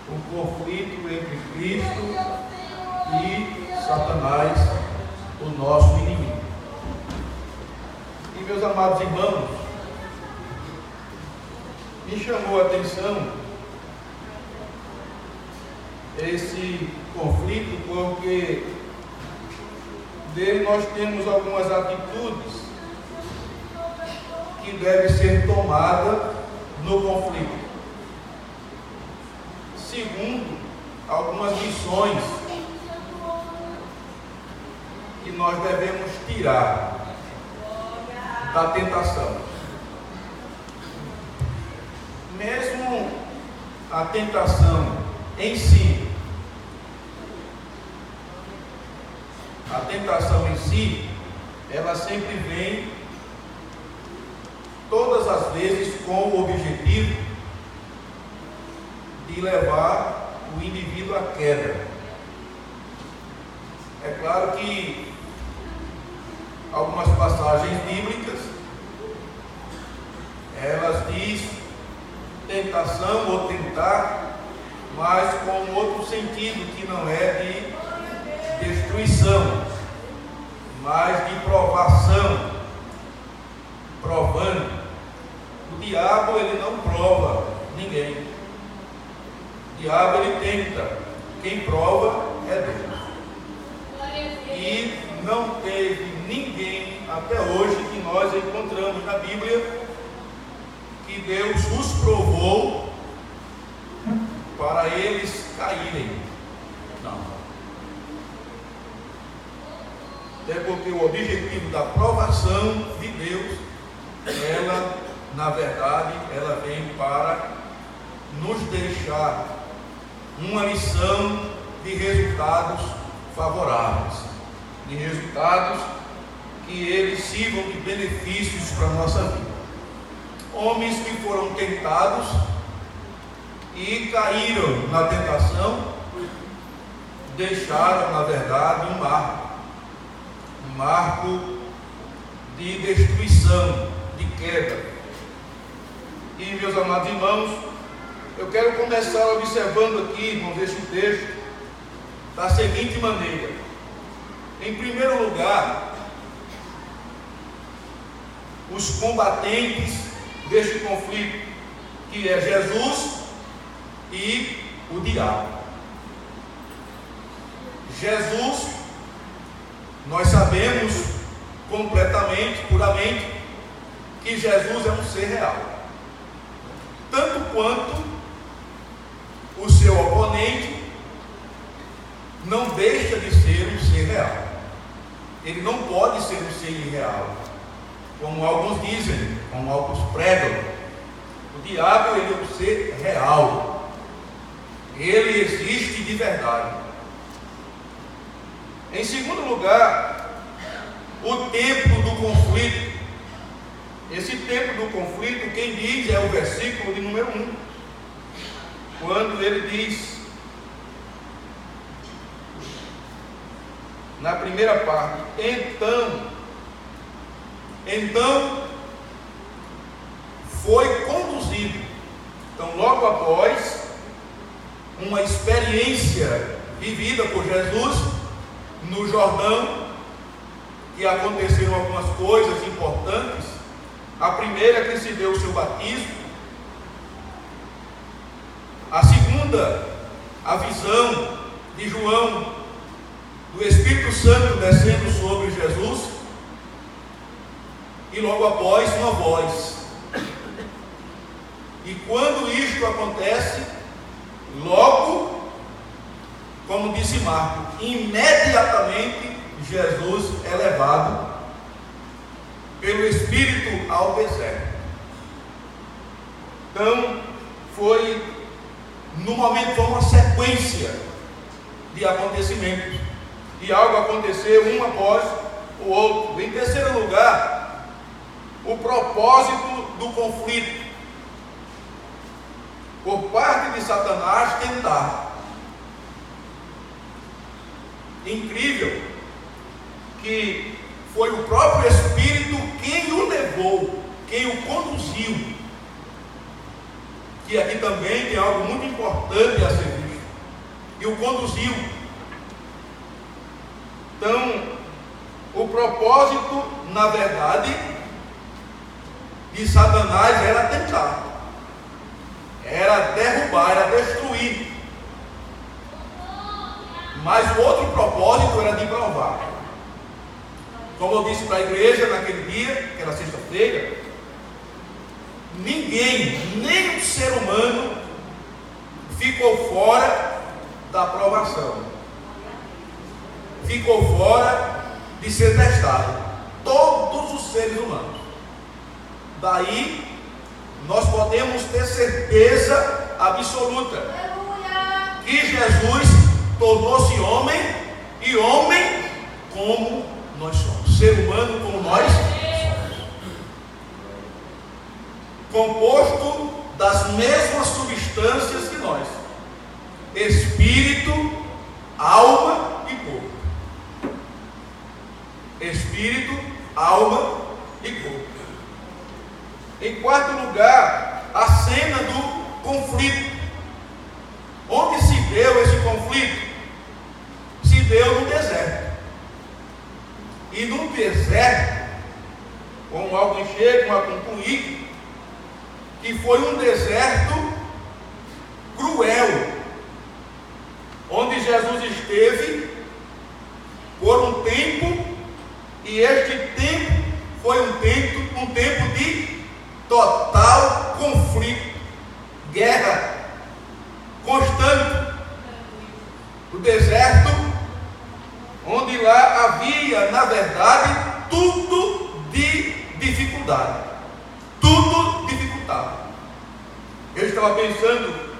o conflito entre Cristo e Satanás, o nosso inimigo. E meus amados irmãos, me chamou a atenção esse conflito porque dele nós temos algumas atitudes que devem ser tomadas no conflito. Segundo, algumas lições que nós devemos tirar da tentação. Mesmo a tentação em si, ela sempre vem, todas as vezes, com o objetivo de levar o indivíduo à queda. É claro que algumas passagens bíblicas, elas dizem tentação ou tentar, mas com outro sentido, que não é de destruição, mas de provação, provando. O diabo, ele não prova ninguém. O diabo, ele tenta. Quem prova é Deus. E não teve ninguém até hoje que nós encontramos na Bíblia que Deus os provou para eles caírem. Não. É porque o objetivo da provação de Deus, ela, na verdade, ela vem para nos deixar uma lição de resultados favoráveis, de resultados que eles sirvam de benefícios para a nossa vida. Homens que foram tentados e caíram na tentação, deixaram, na verdade, um marco de destruição, de queda. E, meus amados irmãos, eu quero começar observando aqui, irmãos, este texto da seguinte maneira. Em primeiro lugar, os combatentes deste conflito, que é Jesus e o diabo. Jesus, nós sabemos completamente, puramente, que Jesus é um ser real, tanto quanto o seu oponente não deixa de ser um ser real. Ele não pode ser um ser irreal, como alguns dizem, como alguns pregam. O diabo, ele é um ser real, ele existe de verdade. Em segundo lugar, o tempo do conflito. Esse tempo do conflito, quem diz é o versículo de número 1, quando ele diz, na primeira parte, então foi conduzido. Então, logo após uma experiência vivida por Jesus no Jordão, que aconteceram algumas coisas importantes. A primeira é que se deu o seu batismo. A segunda, a visão de João do Espírito Santo descendo sobre Jesus. E logo após, uma voz. E quando isto acontece, logo, como disse Marcos, imediatamente Jesus é levado pelo Espírito ao deserto. Então, foi uma sequência de acontecimentos, e algo aconteceu um após o outro. Em terceiro lugar, o propósito do conflito por parte de Satanás tentar. Incrível que foi o próprio Espírito quem o levou, quem o conduziu que aqui também tem algo muito importante a ser visto, e o conduziu. Então, o propósito, na verdade, de Satanás era tentar, era derrubar, era destruir. Mas o outro propósito era de provar. Como eu disse para a igreja naquele dia, que era sexta-feira, ninguém, nem um ser humano, ficou fora da provação, ficou fora de ser testado. Todos os seres humanos. Daí nós podemos ter certeza absoluta que Jesus tornou-se homem, e homem como nós somos, ser humano como nós somos, composto das mesmas substâncias que nós: espírito, alma e corpo. Espírito, alma e corpo. Em quarto lugar, a cena do conflito. Onde se deu esse conflito? Se deu no deserto. E no deserto, como alguns chegam a concluir, que foi um deserto cruel, onde Jesus esteve por um tempo, e este tempo foi um tempo de total conflito, guerra constante. O deserto, onde lá havia, na verdade, tudo de dificuldade, tudo dificultado. Eu estava pensando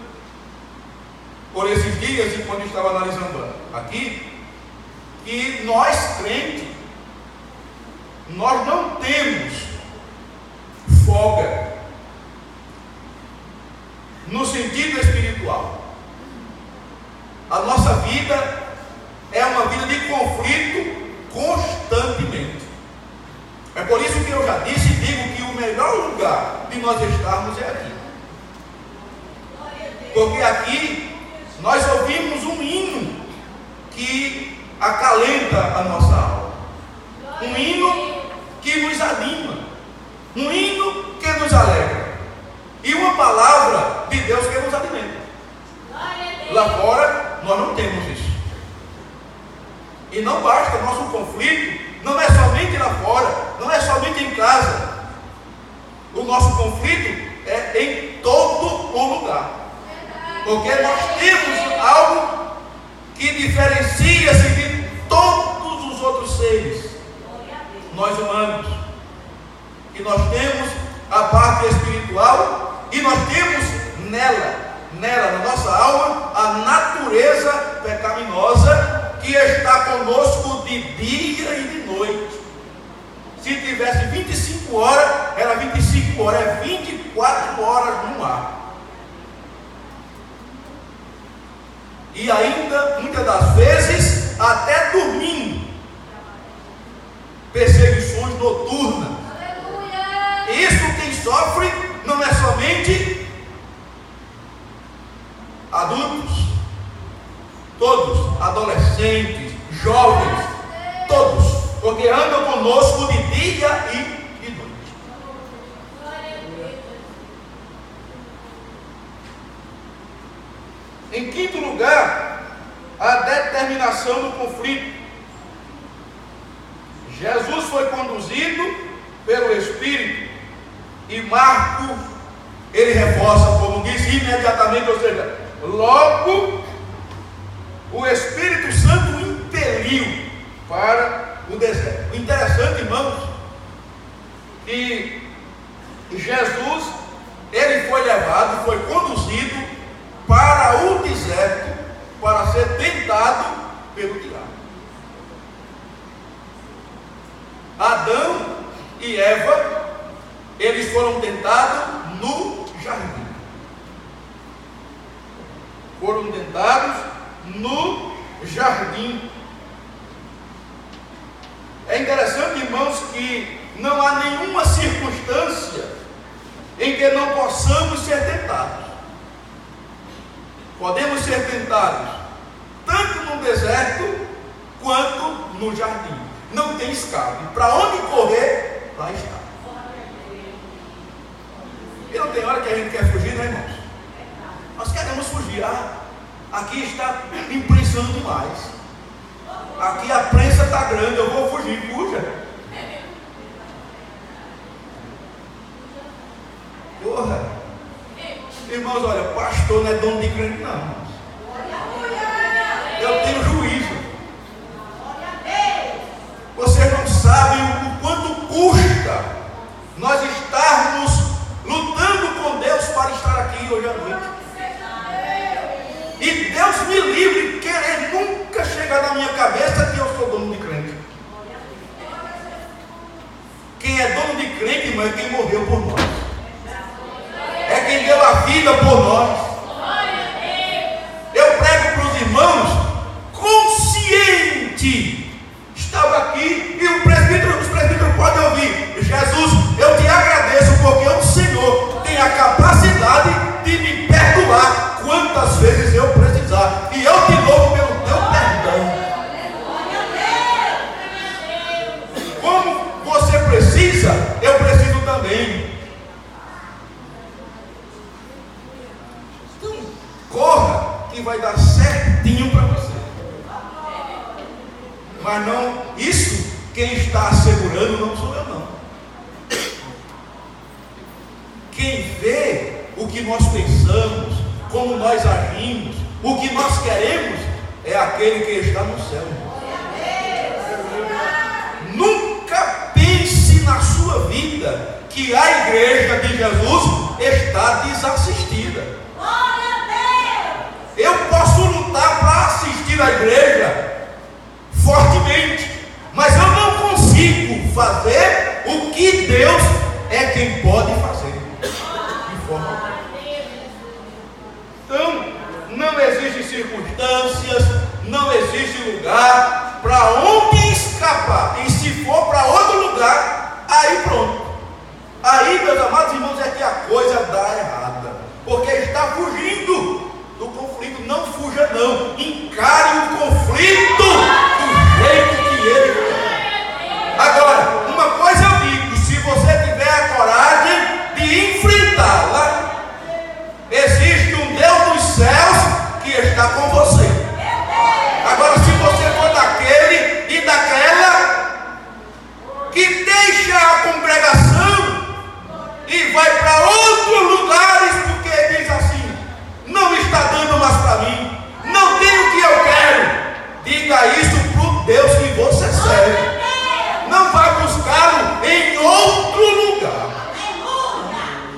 por esses dias, e quando estava analisando aqui, que nós crentes, nós não temos folga no sentido espiritual. A nossa vida é uma vida de conflito constantemente. É por isso que eu já disse e digo que o melhor lugar de nós estarmos é aqui, porque aqui nós ouvimos um hino que acalenta a nossa alma, um hino que nos anima, um hino que nos alegra, e uma palavra de Deus que nos alimenta. Lá fora nós não temos isso. E não basta, o nosso conflito não é somente lá fora, não é somente em casa. O nosso conflito é em todo o lugar, porque nós temos algo que diferencia-se de todos os outros seres, nós humanos, que nós temos a parte espiritual, e nós temos nela, na nossa alma, a natureza pecaminosa que está conosco de dia e de noite. Se tivesse 25 horas, era 25 horas, é 24 horas no ar. E ainda, muitas das vezes, até dormindo. Perseguições noturnas. Isso quem sofre não é somente adultos, todos, adolescentes, jovens, todos, porque andam conosco de dia e de noite. Em quinto lugar, a determinação do conflito. Jesus foi conduzido pelo Espírito, e Marcos, ele reforça, como disse, imediatamente, ou seja, logo o Espírito Santo o impeliu para o deserto. O interessante, irmãos, que Jesus, ele foi levado, foi conduzido para o deserto, para ser tentado pelo diabo. Adão e Eva, eles foram tentados no jardim. Foram tentados no jardim. É interessante, irmãos, que não há nenhuma circunstância em que não possamos ser tentados. Podemos ser tentados tanto no deserto quanto no jardim. Não tem escape. Para onde correr, lá está. E não tem hora que a gente quer fugir, né, irmãos? Nós queremos fugir. Aqui está imprensando demais. Aqui a prensa está grande, eu vou fugir. Fuja. Porra. Irmãos, olha, pastor não é dono de crente, não, irmãos. Eu tenho juízo. Vocês não sabem o quanto custa nós estarmos lutando com Deus para estar aqui hoje à noite. E Deus me livre querer nunca chegar na minha cabeça que eu sou dono de crente. Quem é dono de crente, irmão, é quem morreu por nós. É quem deu a vida por nós. Eu prego para os irmãos consciente. Estava aqui e os presbíteros podem ouvir. Jesus, eu te agradeço porque o Senhor tem a capacidade de me perdoar quantas vezes eu precisar. E eu te louvo pelo teu perdão. Como você precisa, eu preciso também. Então, corra que vai dar certinho para você. Mas não, isso quem está assegurando não sou eu, não. Quem vê o que nós pensamos, como nós agimos, o que nós queremos, é aquele que está no céu. Nunca pense na sua vida que a igreja de Jesus está desassistida. Eu posso lutar para assistir a igreja fortemente, mas eu não consigo fazer o que Deus é quem pode fazer de forma alguma. Então, não existem circunstâncias, não existe lugar para onde escapar. E se for para outro lugar, aí pronto. Aí, meus amados irmãos, é que a coisa dá errada, porque está fugindo do conflito. Não fuja, não. Encare o conflito do jeito que ele quer. Agora, uma coisa eu digo: se você tiver a coragem de enfrentá-la, existe um Deus dos céus que está com você. Agora, se você for daquele e daquela que deixa a congregação e vai para outros lugares porque diz assim: não está dando mais para mim, não tem o que eu quero, diga isso para o Deus que você serve. Não vá buscá-lo em outro lugar.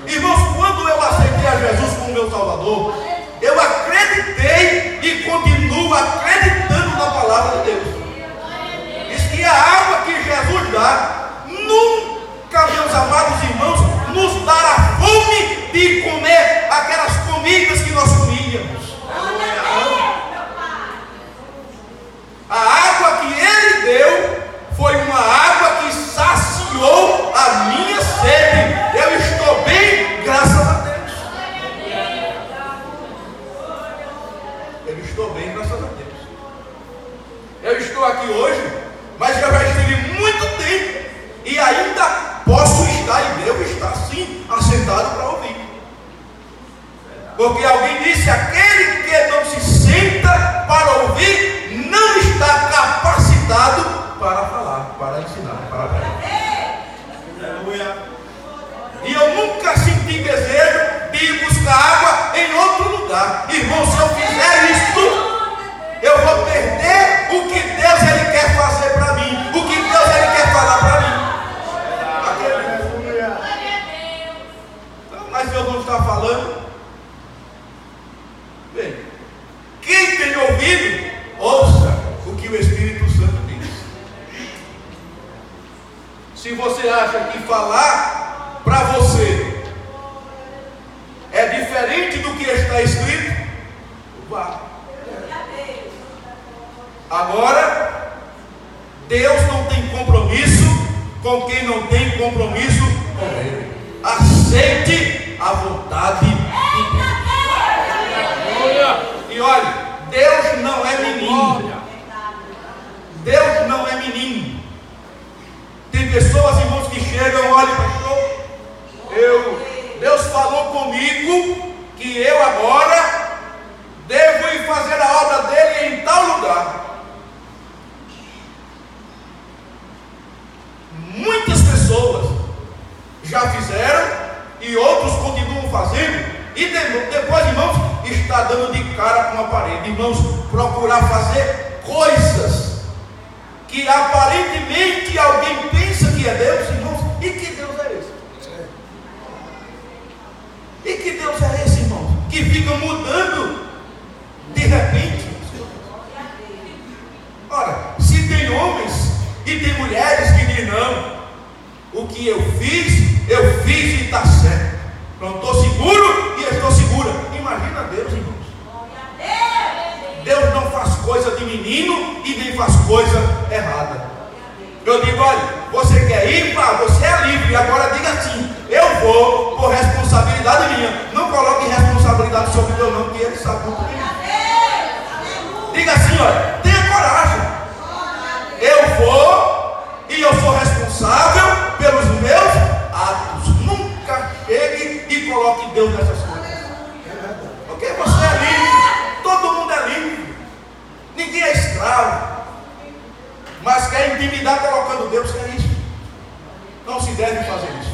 Irmãos, quando eu aceitei a Jesus como meu Salvador, eu acreditei e continuo acreditando na palavra de Deus. Diz que a água que Jesus dá nunca, meus amados irmãos, nos dará fome de comer aquelas comidas que nós comíamos. A água que Ele deu foi uma água que saciou a minha sede. Eu estou bem, graças a Deus. Eu estou bem, graças a Deus. Eu estou aqui hoje, mas eu já estive muito tempo e ainda posso estar e devo estar sim assentado para ouvir. Porque alguém disse: aquele que não se senta para ouvir não está capacitado para falar, para ensinar, para pregar. E eu nunca senti desejo de ir buscar água em outro lugar. Irmão, se eu fizer isso, eu vou perder o que Deus ele quer fazer para mim, o que Deus ele quer falar para mim. Mas Deus não está falando. Bem, quem tem ouvido, ouça o que o Espírito Santo diz. Se você acha que falar para você é diferente do que está escrito, vá. Agora, Deus não tem compromisso com quem não tem compromisso com Ele. Aceite a vontade de Deus. dando de cara com a parede. Irmãos, procurar fazer coisas que aparentemente alguém pensa que é Deus, irmãos. E que Deus é esse? E que Deus é esse, irmãos? Que fica mudando de repente. Ora, se tem homens e tem mulheres que dizem, não, o que eu fiz e está certo. Não estou seguro e eu estou segura. Imagina Deus, irmãos. Deus não faz coisa de menino e nem faz coisa errada. Eu digo, olha, você quer ir? Você é livre. Agora diga assim, eu vou por responsabilidade minha. Não coloque responsabilidade sobre Deus não, que Ele sabe muito bem. Diga assim, olha, tenha coragem. Eu vou e eu sou responsável pelos meus atos. Nunca chegue e coloque Deus nessas coisas. Porque você é livre. Todo mundo é livre. Ninguém é escravo. Mas quer intimidar colocando Deus, que é isso. Não se deve fazer isso.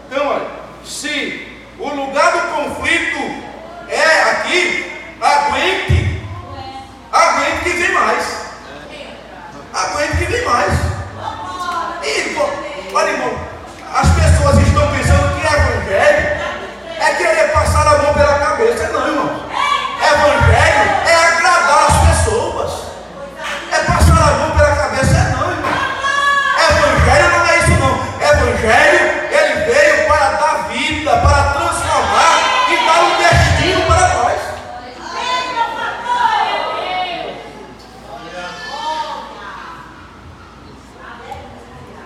Então, olha, se o lugar do conflito é aqui, aguente que vem mais. Aguente que vem mais. E, olha, irmão, as pessoas estão pensando que evangelho é querer passar a mão pela cabeça. Não, irmão. Evangelho é agradar as pessoas. É passar a mão pela cabeça. Não, irmão. Evangelho não é isso, não. Evangelho, ele veio para dar vida, para transformar e dar um destino para nós.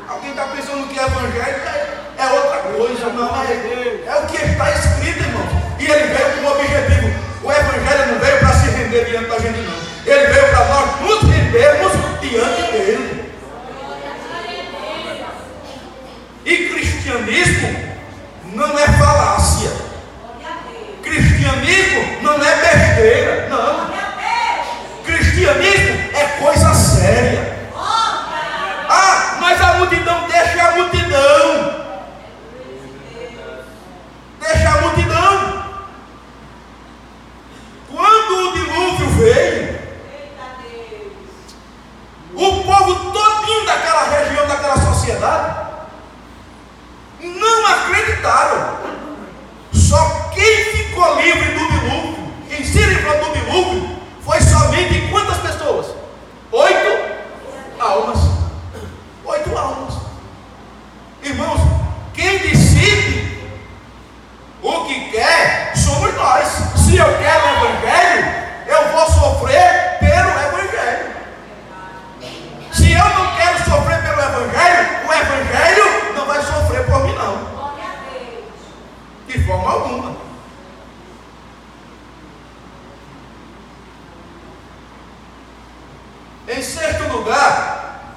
Alguém está pensando que evangelho é outra coisa. Não, é o que está escrito, irmão. E ele veio com um objetivo. O evangelho não veio para se render diante da gente, não. Ele veio para nós nos rendermos diante dele. E cristianismo não é falácia. Cristianismo não é besteira. Não. Cristianismo é coisa séria. Ah, mas a multidão, deixa a multidão. Deixa a multidão. Quando o dilúvio veio, o povo todinho daquela região, daquela sociedade, não acreditaram. Só quem ficou livre do dilúvio, quem se livrou do dilúvio, foi somente quantas pessoas? 8 almas. 8 almas. Irmãos, quem decide o que quer somos nós. Se eu quero o evangelho, eu vou sofrer pelo evangelho. Se eu não quero sofrer pelo evangelho, o evangelho não vai sofrer por mim, não. De forma alguma. Em sexto lugar,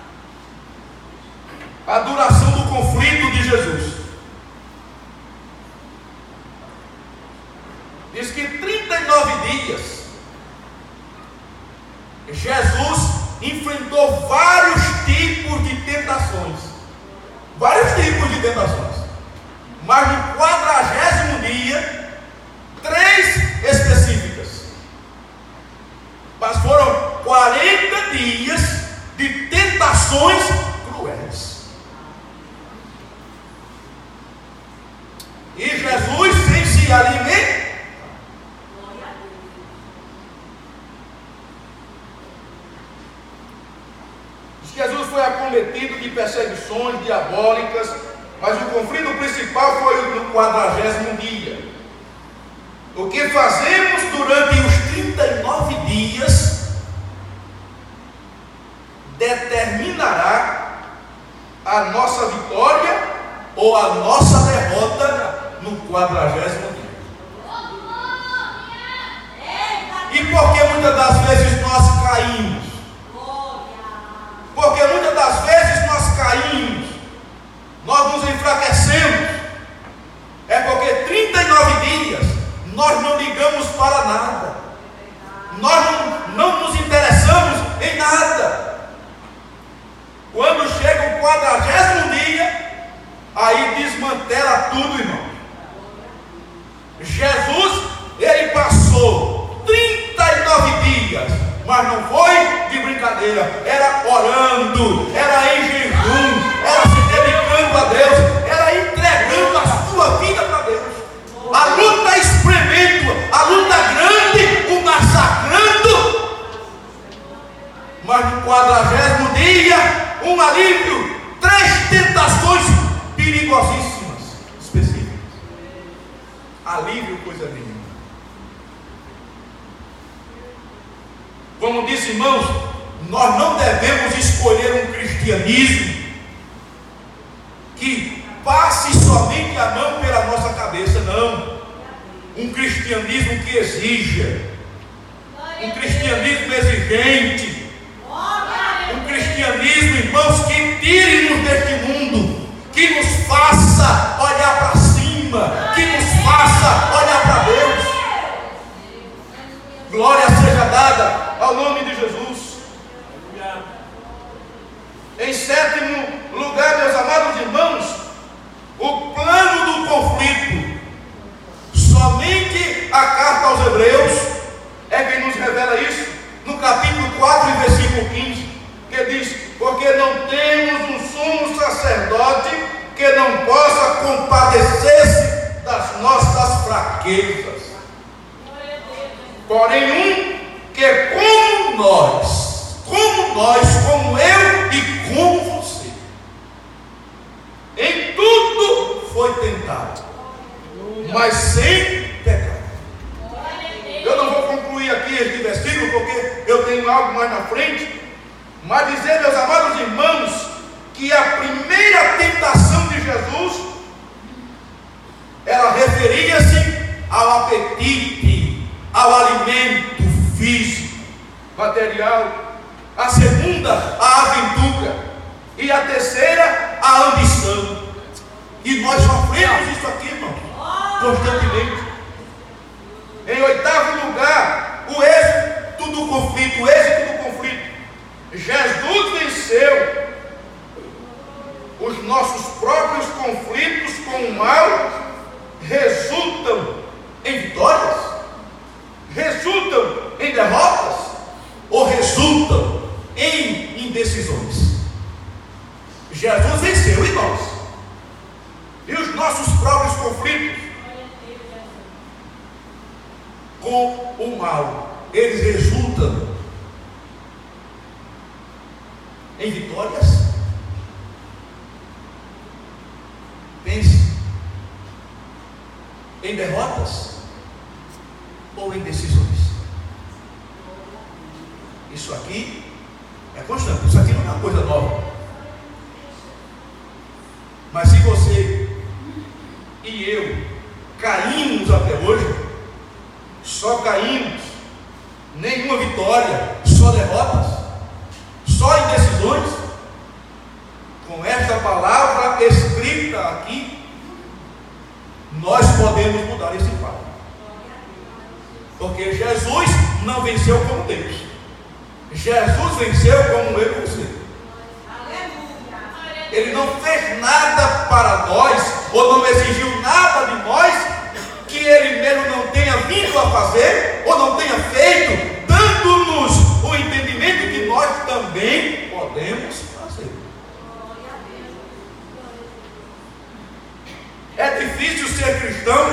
a duração do conflito de Jesus. Diz que 39 dias Jesus enfrentou vários tipos de tentações. Vários tipos de tentações. Mas no 40º dia, 3 específicas. Mas foram 40 dias de tentações cruéis. E Jesus, sem se alimentar, Jesus foi acometido de perseguições diabólicas, mas o conflito principal foi no 40º dia. O que fazemos durante os 39 dias determinará a nossa vitória ou a nossa derrota no 40º dia. E por que muitas das vezes nós caímos? Porque muitas das vezes nós caímos, nós nos enfraquecemos. É porque 39 dias nós não ligamos para nada. Nós não nos interessamos em nada. Quando chega o 40º dia, aí desmantela tudo, irmão. Jesus, ele passou brincadeira, era orando, era em jejum, era se dedicando a Deus, era entregando a sua vida para Deus. A luta espremendo, a luta grande, o massacrando. Mas no 40º dia, um alívio, 3 tentações perigosíssimas, específicas. Alívio, coisa nenhuma. Como disse, irmãos, nós não devemos escolher um cristianismo que passe somente a mão pela nossa cabeça, não. Um cristianismo que exija, um cristianismo exigente, um cristianismo, irmãos, que tire-nos deste mundo, que nos faça olhar para cima, que nos faça olhar para Deus. Glória seja dada ao nome de Jesus. Em 7º lugar, meus amados irmãos, o plano do conflito. Somente a carta aos Hebreus é quem nos revela isso, no capítulo 4 e versículo 15, que diz: porque não temos um sumo sacerdote que não possa compadecer-se das nossas fraquezas, porém um que como nós, como eu e como você, em tudo foi tentado, mas sem pecado. Eu não vou concluir aqui este versículo, porque eu tenho algo mais na frente, mas dizer, meus amados irmãos, que a primeira tentação de Jesus, ela referia-se ao apetite, ao alimento físico, material. A segunda, a aventura. E a terceira, a ambição. E nós sofremos isso aqui, irmão, constantemente. Em 8º lugar, o êxito do conflito. Jesus venceu os nossos próprios conflitos com o mal, resultam em vitórias, resultam em derrotas, ou resultam em indecisões. Jesus venceu em nós. E os nossos próprios conflitos com o mal, eles resultam em vitórias? Pense. Em derrotas ou em decisões? Isso aqui é constante. Isso aqui não é uma coisa nova. Mas se você e eu caímos até hoje, só caímos, nenhuma vitória, só derrotas, só indecisões, com esta palavra escrita aqui, nós podemos mudar esse quadro. Porque Jesus não venceu como Deus. Jesus venceu como eu e você. Ele não fez nada para nós, ou não exigiu nada de nós, que Ele mesmo não tenha vindo a fazer, ou não tenha feito, dando-nos o entendimento que nós também podemos fazer. É difícil ser cristão,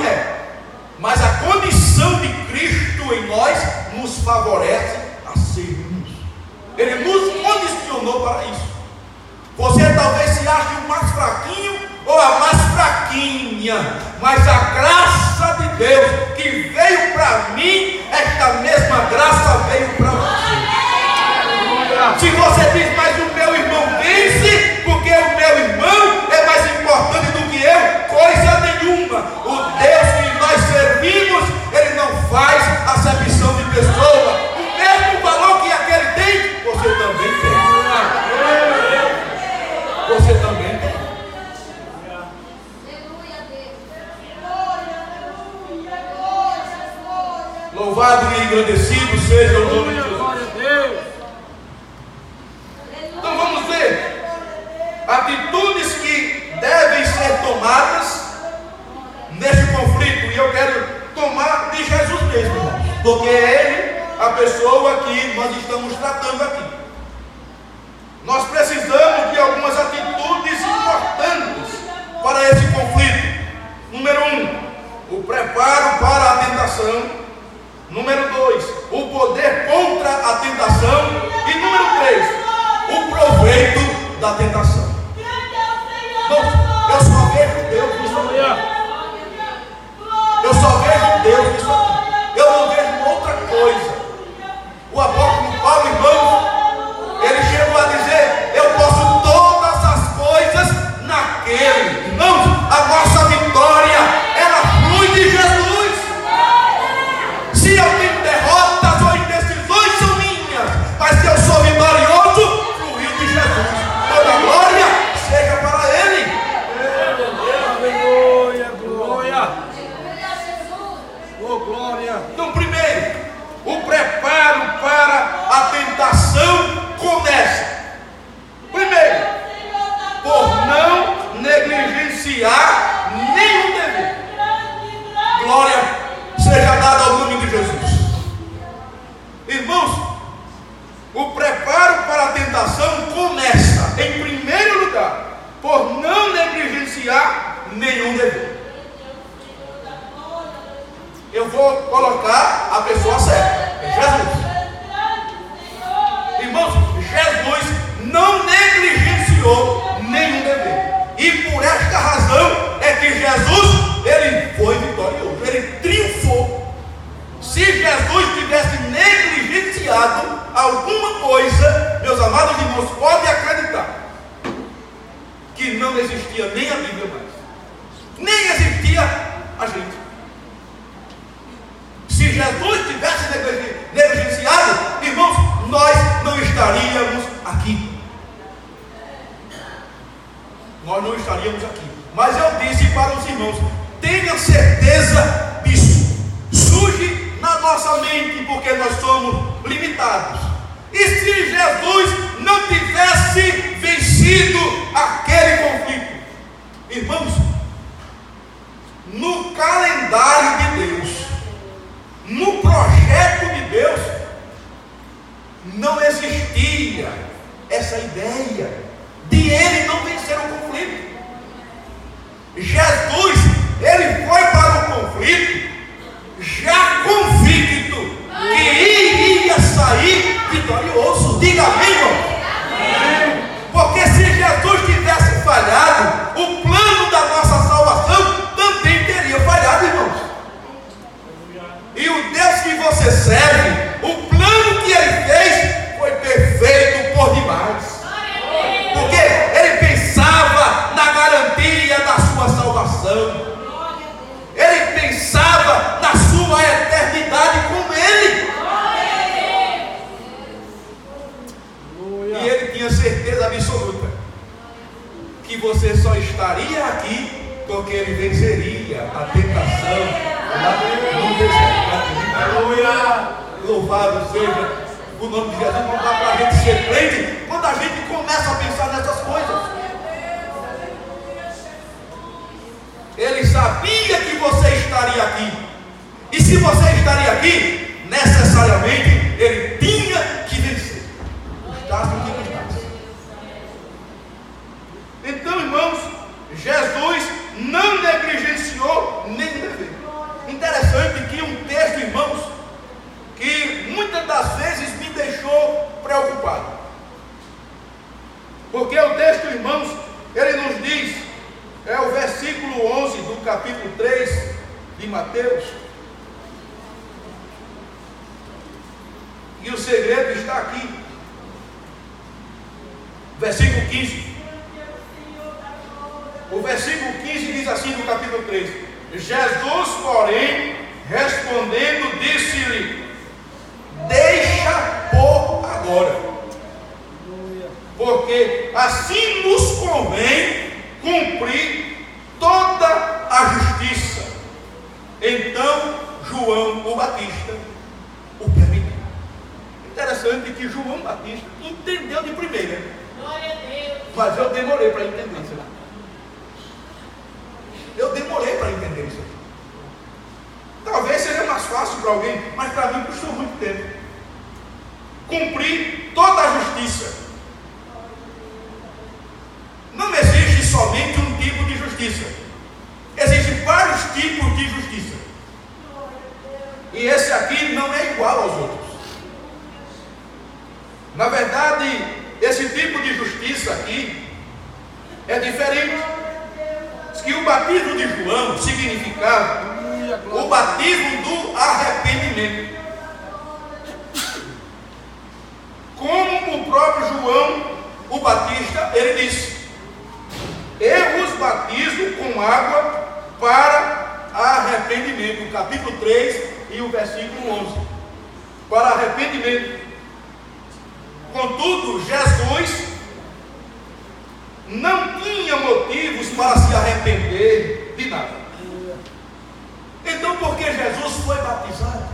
mas a condição de Cristo em nós nos favorece a sermos. Ele nos condicionou para isso. Você talvez se ache o mais fraquinho ou a mais fraquinha, mas a graça de Deus que veio para mim, esta mesma graça veio para você. Se você diz, mas o meu irmão vence, porque o meu irmão é mais importante do que eu, coisa nenhuma. O Deus que nós servimos, Ele não faz acepção de pessoa. O mesmo valor que aquele tem, você também tem. Você também tem. Louvado e engrandecido seja o nome de Jesus. Então vamos ver atitudes que devem ser tomadas neste conflito. E eu quero tomar de Jesus mesmo, irmãos, porque é Ele a pessoa que nós estamos tratando aqui. nós precisamos de algumas atitudes importantes para esse conflito. Número 1, o preparo para a tentação. Número 2, o poder contra a tentação. E número 3, o proveito da tentação. Bom, eu só vejo Deus nisso aqui. Eu só vejo Deus nisso aqui. Eu não vejo outra coisa. O apóstolo Paulo, irmão, ele chegou a dizer: eu posso todas as coisas naquele. Irmãos, a nossa vitória, ela flui de Jesus. Se eu tenho derrotas ou indecisões, são minhas, mas se eu sou vitorioso, fluiu de Jesus. Toda a glória seja para Ele. Aleluia, glória. Oh, glória. Então, primeiro, o preparo para a tentação começa. Primeiro, por não negligenciar nenhum dever. Glória seja dada ao nome de Jesus. Irmãos, o preparo para a tentação começa, em primeiro lugar, por não negligenciar nenhum dever. Eu vou colocar a pessoa certa, Jesus. Irmãos, Jesus não negligenciou nenhum dever. E por esta razão é que Jesus, ele foi vitorioso, ele triunfou. Se Jesus tivesse negligenciado alguma coisa, meus amados irmãos, podem acreditar que não existia nem a Bíblia mais, nem existia a gente. Se Jesus tivesse negligenciado, irmãos, nós não estaríamos aqui. Nós não estaríamos aqui. Mas eu disse para os irmãos: tenha certeza disso. Surge na nossa mente, porque nós somos limitados. E se Jesus não tivesse vencido aquele conflito, irmãos, no calendário de Deus, no projeto de Deus, não existia essa ideia de ele não vencer o conflito. Jesus, ele foi para o conflito já convicto que iria sair vitorioso. Diga amém, irmão. Porque se Jesus tivesse falhado, o plano da nossa salvação também teria falhado, irmãos. E o Deus que você serve, o plano que ele fez foi perfeito por demais. Porque ele pensava na garantia da sua salvação. Ele pensava na sua eternidade com ele. E ele tinha certeza absoluta que você só estaria aqui porque ele venceria a tentação no deserto. Aleluia! Louvado seja o nome de Jesus. Não dá para a gente ser crente quando a gente começa a pensar nessas coisas. Ele sabia que você estaria aqui. E se você estaria aqui, necessariamente ele tinha que vencer. Custasse o que custasse. Então, irmãos, Jesus não negligenciou nem dever. Interessante que um texto, irmãos, que muitas das vezes me deixou preocupado. Porque o texto, irmãos, ele nos diz, é o versículo 11 do capítulo 3 de Mateus. E o segredo está aqui. Versículo 15. O versículo 15 diz assim no capítulo 3: Jesus, porém, respondendo, disse-lhe: deixa por agora, porque assim nos convém cumprir toda a justiça. Então João o Batista o permitiu. Interessante que João Batista entendeu de primeira. Glória a Deus. Mas eu demorei para entender isso. Eu demorei para entender isso. Talvez seja mais fácil para alguém, mas para mim custou muito tempo. Cumprir toda a justiça. Na verdade, esse tipo de justiça aqui é diferente. Diz que o batismo de João significava o batismo do arrependimento. Como o próprio João, o Batista, ele disse: eu vos batizo com água para arrependimento. No capítulo 3 e o versículo 11. Para arrependimento. Contudo, Jesus não tinha motivos para se arrepender de nada. Então, por que Jesus foi batizado?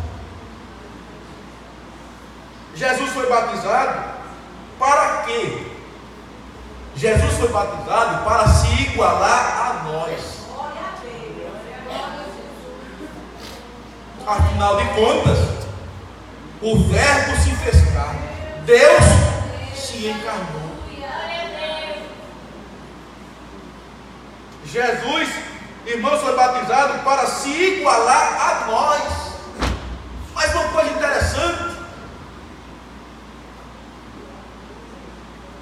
Jesus foi batizado para quê? Jesus foi batizado para se igualar a nós. Afinal de contas, o Verbo se fez carne, Deus se encarnou. Jesus, irmãos, foi batizado para se igualar a nós. Mas uma coisa interessante,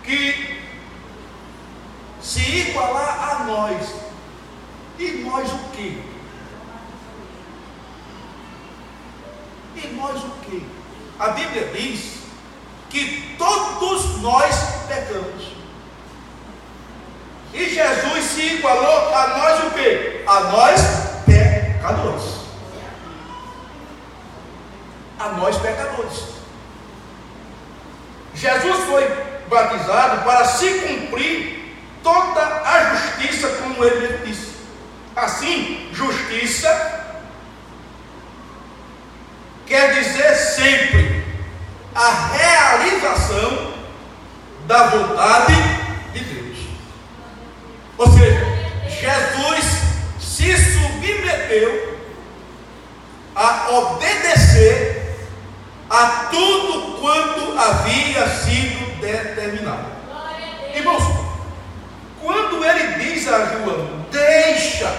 que se igualar a nós, e nós o quê? E nós o quê? A Bíblia diz que todos nós pecamos. E Jesus se igualou a nós o quê? A nós pecadores. A nós pecadores. Jesus foi batizado para se cumprir toda a justiça, como ele mesmo disse. Assim, justiça quer dizer sempre a realização da vontade de Deus. Ou seja, Jesus se submeteu a obedecer a tudo quanto havia sido determinado. Irmãos, quando ele diz a João, deixa,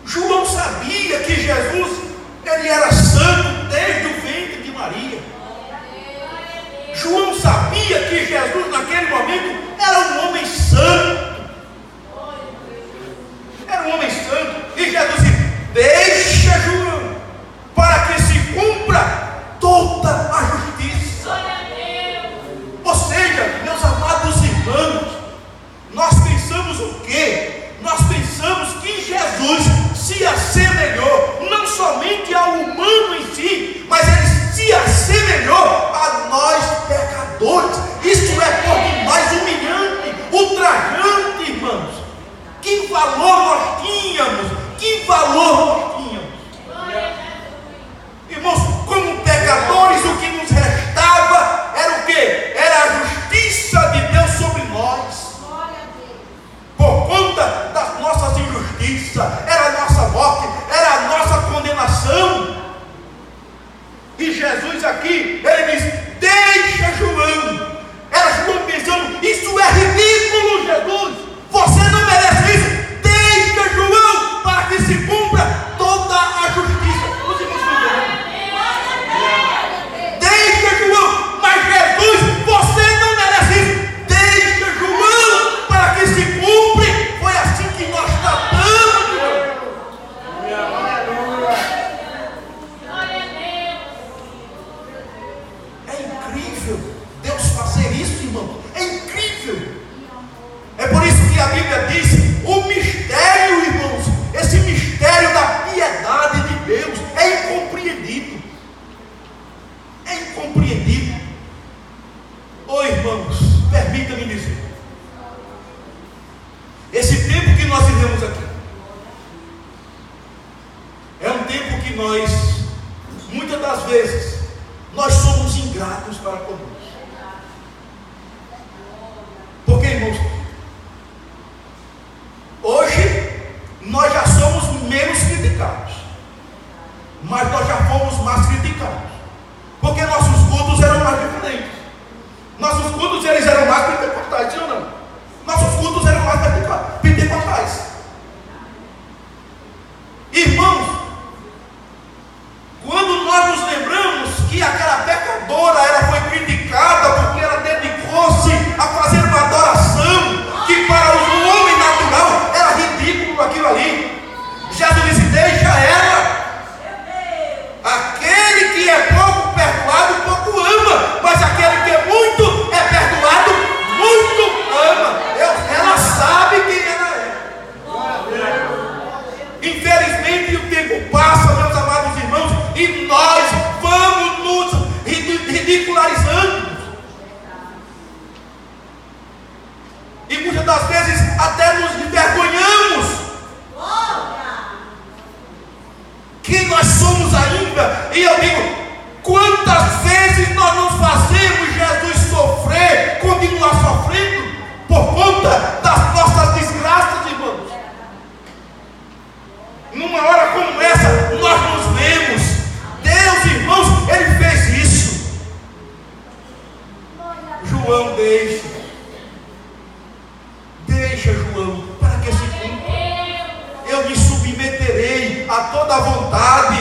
João sabia que Jesus, ele era santo desde o ventre de Maria. João sabia que Jesus naquele momento era um homem santo. Era um homem santo. E Jesus disse, deixa João, para que se cumpra toda a justiça. Ou seja, meus amados irmãos, nós pensamos o quê? Nós pensamos que Jesus se assemelhou não somente ao humano em si, mas ele se assemelhou a nós pecadores. Isso é por demais humilhante, ultrajante, irmãos. Que valor nós tínhamos? Que valor nós tínhamos? Irmãos, como pecadores, o que nos restava era o quê? Era a justiça de Deus sobre nós. Por conta das nossas injustiças, era a nossa morte, era a nossa condenação. E Jesus aqui, ele diz, deixa João. Era João pensando, isso é ridículo, Jesus, você não merece isso. Deixa João, para que se cumpra toda a justiça. Os irmãos entenderam? Deixa João, mas Jesus, você não merece isso. Deixa João, para que se cumpra. Foi assim que nós tratamos, João. É incrível Deus fazer isso, irmão. É incrível. É por isso que a Bíblia diz, o mistério, irmãos, esse mistério da piedade de Deus é incompreendido. É incompreendido. Oh, irmãos, permita-me dizer, esse tempo que nós vivemos aqui é um tempo que nós, muitas das vezes, nós somos ingratos para com Deus. Porque, irmãos, hoje nós já somos menos criticados, mas nós já fomos mais criticados, porque nossos cultos eram mais diferentes. Nossos cultos eles eram mais pentecostais, sim ou não? Nossos cultos eram mais pentecostais. Irmãos, quando nós nos lembramos que aquela pecadora ela foi criticada João, deixa, João, para que se cumpra. Eu me submeterei a toda a vontade.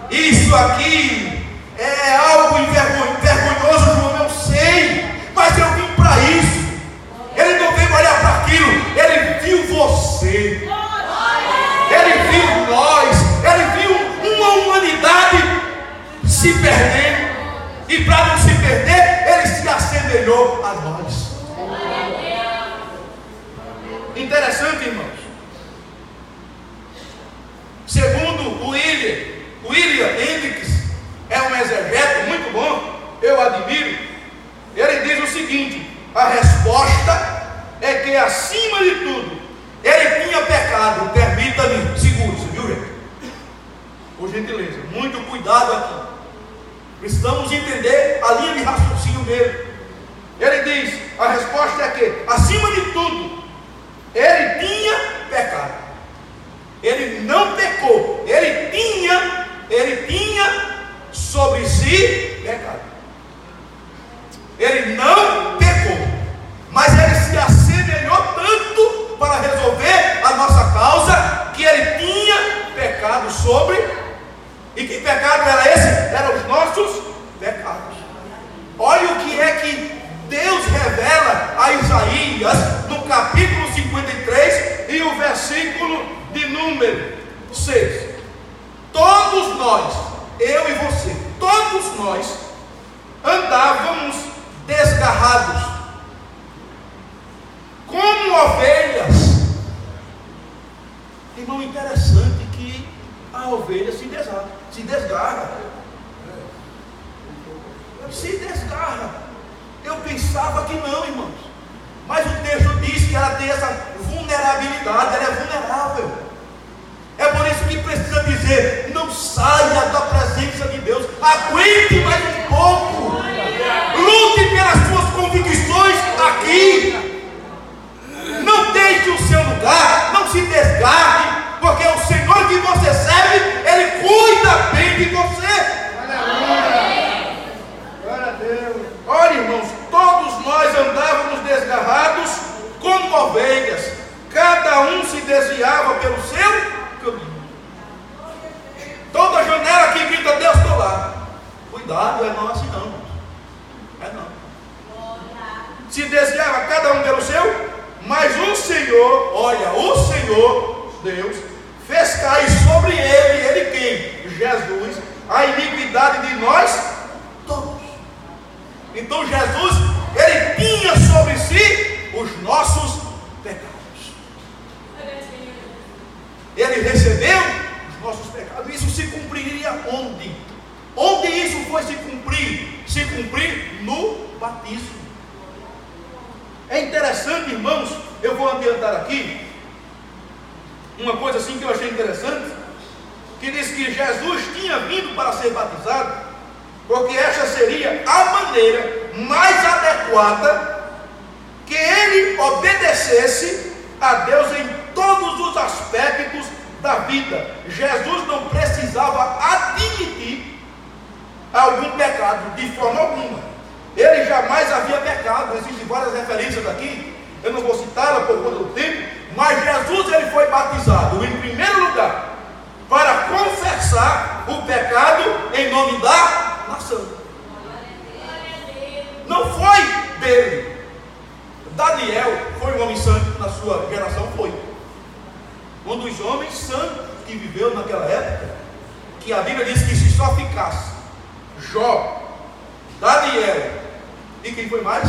Isso aqui é algo vergonhoso, João, eu sei, mas eu vim para isso. Ele não veio olhar para aquilo, ele viu você, ele viu nós, ele viu uma humanidade se perdendo, e para não se perder, ele se assemelhou a nós. Interessante, irmãos. Segundo William Hendricks, é um exegeta muito bom, eu admiro. Ele diz o seguinte: a resposta é que, acima de tudo, ele tinha pecado. Permita-me, segure-se, viu, gente? Por gentileza, muito cuidado aqui. Precisamos entender a linha de raciocínio dele. Ele diz: a resposta é que, acima de tudo, ele tinha pecado. Ele não pecou, ele tinha sobre si pecado. Ele não pecou, mas ele se assemelhou tanto para resolver a nossa causa, que ele tinha pecado sobre. E que pecado era esse? Eram os nossos pecados. Olha o que é que Deus revela a Isaías no capítulo 53 e o versículo de número 6. Todos nós, eu e você, todos nós andávamos desgarrados como ovelhas. Irmão, interessante que a ovelha se desgarra. Eu pensava que não, irmãos, mas o texto diz que ela tem essa vulnerabilidade, ela é vulnerável. É por isso que precisa dizer: não saia da presença de Deus, aguente mais um pouco, lute pelas suas convicções aqui, não deixe o seu lugar, não se desgarre, porque o Senhor que você serve, Ele cuida bem de você. Glória a Deus. Olha, irmãos, todos nós andávamos desgarrados como ovelhas, cada um se desviava pelo seu caminho. Toda janela que grita: Deus, estou lá. Cuidado, não é assim não. É não. Se desviava cada um pelo seu, mas o Senhor, olha, o Senhor Deus fez cair sobre ele quem? Jesus, a iniquidade de nós todos. Então Jesus, ele tinha sobre si os nossos pecados. Ele recebeu os nossos pecados. Isso se cumpriria onde? Onde isso foi se cumprir? Se cumprir no batismo. É interessante, irmãos, eu vou adiantar aqui uma coisa assim que eu achei interessante, que diz que Jesus tinha vindo para ser batizado, porque essa seria a maneira mais adequada que ele obedecesse a Deus em todos os aspectos da vida. Jesus não precisava admitir algum pecado de forma alguma. Ele jamais havia pecado. Existem várias referências aqui, eu não vou citá-la por conta do tempo, mas Jesus, ele foi batizado em primeiro lugar para confessar o pecado em nome da nação. Não foi dele. Daniel foi um homem santo na sua geração, foi um dos homens santos que viveu naquela época, que a Bíblia diz que se só ficasse Jó, Daniel e quem foi mais?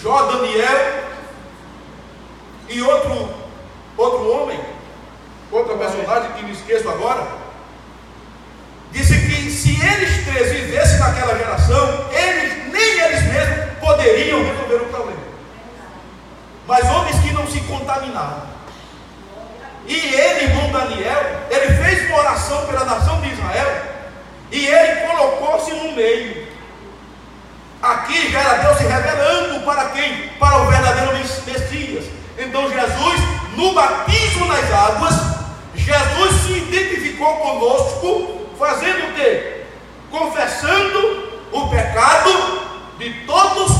Jó, Daniel e outro homem, outra personagem que me esqueço agora, disse que se eles três vivessem naquela geração, nem eles mesmos poderiam resolver o problema. Mas homens que não se contaminaram. E ele, irmão Daniel, ele fez uma oração pela nação de Israel, e ele colocou-se no meio. Aqui já era Deus se revelando para quem? Para o verdadeiro Messias. Então Jesus, no batismo nas águas, Jesus se identificou conosco, fazendo o quê? Confessando o pecado de todos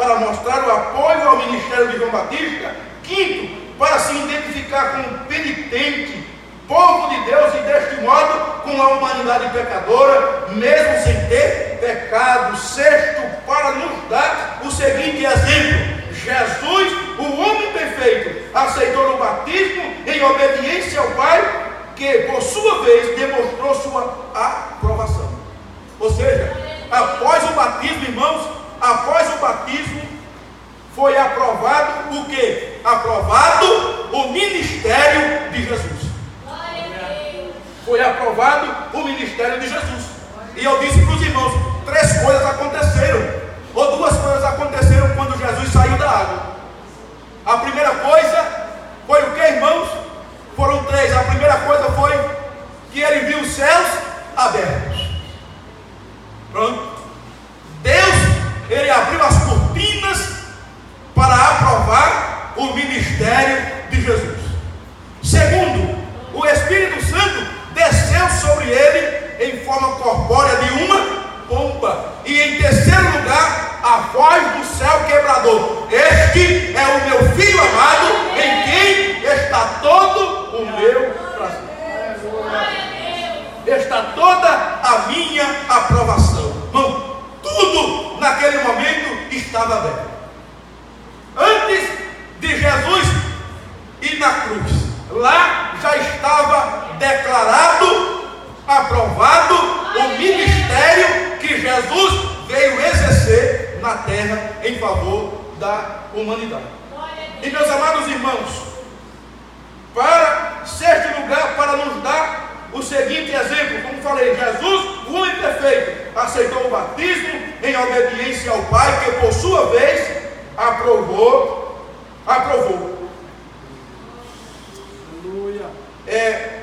para mostrar o apoio ao ministério de João Batista. Quinto, para se identificar com o penitente, povo de Deus, e deste modo com a humanidade pecadora, mesmo sem ter pecado. Sexto, para nos dar o seguinte exemplo: Jesus, o homem perfeito, aceitou o batismo em obediência ao Pai, que por sua vez demonstrou sua aprovação. Ou seja, após o batismo, irmãos, após o batismo foi aprovado o quê? Aprovado o ministério de Jesus. Foi aprovado o ministério de Jesus. E eu disse para os irmãos, três coisas aconteceram, ou duas coisas aconteceram quando Jesus saiu da água. A primeira coisa foi o que, irmãos? Foram três. A primeira coisa foi que ele viu os céus abertos. Pronto. Deus, ele abriu as cortinas para aprovar o ministério de Jesus. Segundo, o Espírito Santo desceu sobre ele em forma corpórea de uma pomba. E em terceiro lugar, a voz do céu quebrador: este é o meu filho amado, em quem está todo o meu prazer. Está toda a minha aprovação. Irmão, tudo naquele momento estava aberto. Antes de Jesus ir na cruz, lá já estava declarado, aprovado o ministério que Jesus veio exercer na terra em favor da humanidade. E meus amados irmãos, para sexto lugar, para nos dar o seguinte exemplo, como falei, Jesus, o homem perfeito, aceitou o batismo em obediência ao Pai, que por sua vez aprovou.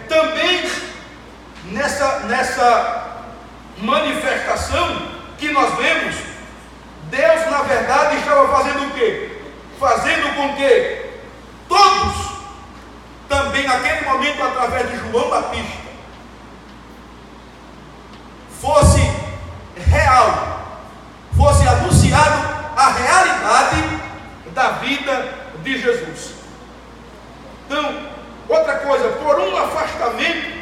Também nessa manifestação que nós vemos, Deus na verdade estava fazendo o quê? Fazendo com que todos, também naquele momento através de João Batista, fosse real, fosse anunciado a realidade da vida de Jesus. Então, outra coisa, por um afastamento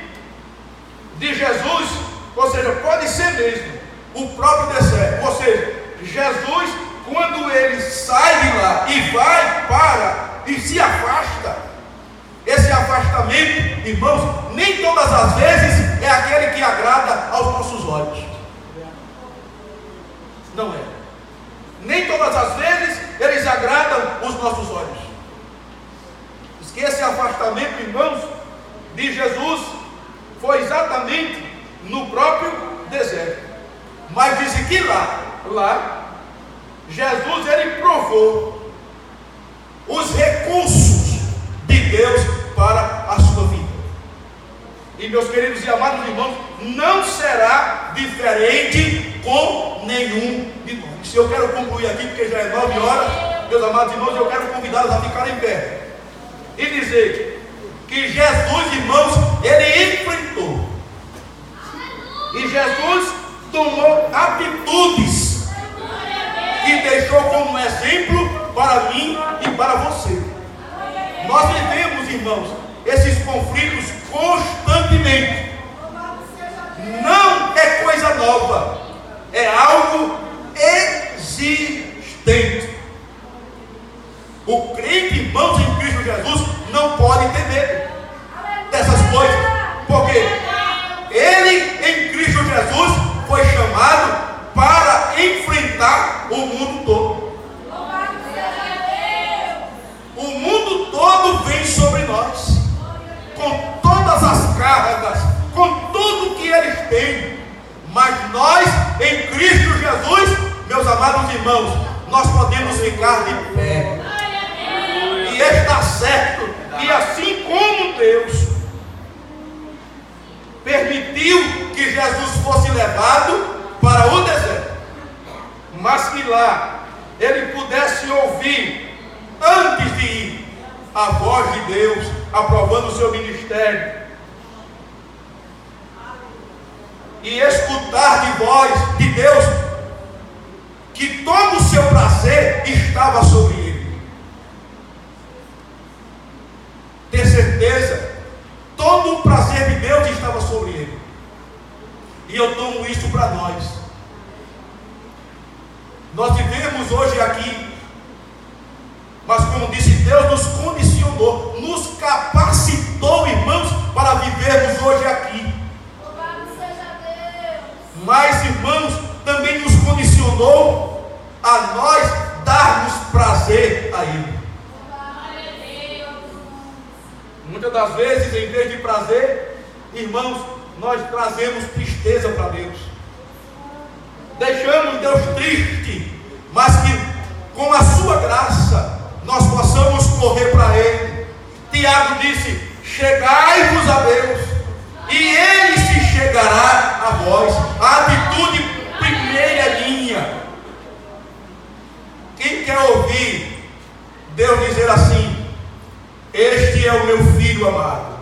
de Jesus, ou seja, pode ser mesmo o próprio deserto, ou seja, Jesus, quando ele sai de lá e vai para e se afasta, esse afastamento, irmãos, nem todas as vezes é aquele que agrada aos nossos olhos. Não é. Nem todas as vezes eles agradam os nossos olhos. Diz que esse afastamento, irmãos, de Jesus foi exatamente no próprio deserto. Mas diz que lá Jesus, ele provou os recursos de Deus para a sua vida. E meus queridos e amados irmãos, não será diferente com nenhum de nós. Se eu quero concluir aqui, porque já é 9 horas, meus amados irmãos, eu quero convidá-los a ficarem em pé e dizer que Jesus, irmãos, ele enfrentou, e Jesus tomou atitudes que deixou como exemplo para mim e para você. Nós vivemos, irmãos, esses conflitos constantemente. Não é coisa nova, é algo existente. O crente, irmãos, em Cristo Jesus, não pode ter medo dessas coisas, porque ele, em Cristo Jesus, foi chamado para enfrentar o mundo todo. O mundo todo vem sobre nós, com todas as cargas, com tudo que eles têm, mas nós, em Cristo Jesus, meus amados irmãos, nós podemos ficar de pé. E está certo que assim como Deus permitiu que Jesus fosse levado para o deserto, mas que lá ele pudesse ouvir, antes de ir, a voz de Deus aprovando o seu ministério, e escutar de voz de Deus que todo o seu prazer estava sobre ele. Ter certeza, todo o prazer de Deus estava sobre ele. E eu tomo isso para nós. Nós vivemos hoje aqui, mas como disse, Deus nos condicionou, nos capacitou, irmãos, para vivermos hoje aqui. Louvado seja Deus. Mas, irmãos, também nos condicionou a nós darmos prazer a Ele. Muitas das vezes, em vez de prazer, irmãos, nós trazemos tristeza para Deus. Deixamos Deus triste, mas que com a sua graça nós possamos correr para Ele. Tiago disse: chegai-vos a Deus, e Ele se chegará a vós. A atitude primeira linha. Quem quer ouvir Deus dizer assim: este é o meu filho amado,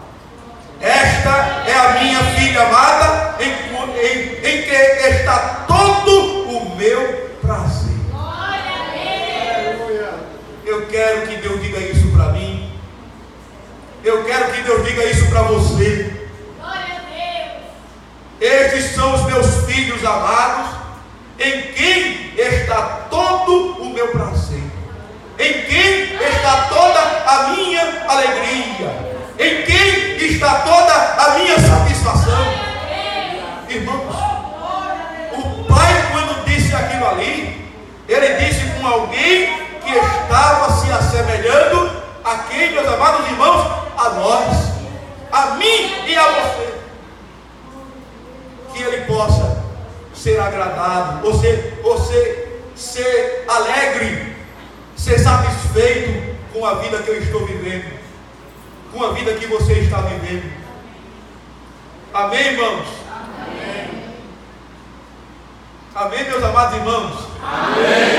esta é a minha filha amada, em que está todo o meu prazer. Eu quero que Deus diga isso para mim. Eu quero que Deus diga isso para você. Estes são os meus filhos amados, em quem está todo o meu prazer, em quem está toda a minha alegria, em quem está toda a minha satisfação. Irmãos, o pai, quando disse aquilo ali, ele disse com alguém que estava se assemelhando a quem, meus amados irmãos? A nós, a mim e a você. Que ele possa ser agradado, você ser alegre, ser satisfeito com a vida que eu estou vivendo, com a vida que você está vivendo. Amém, irmãos? Amém. Amém, meus amados irmãos? Amém.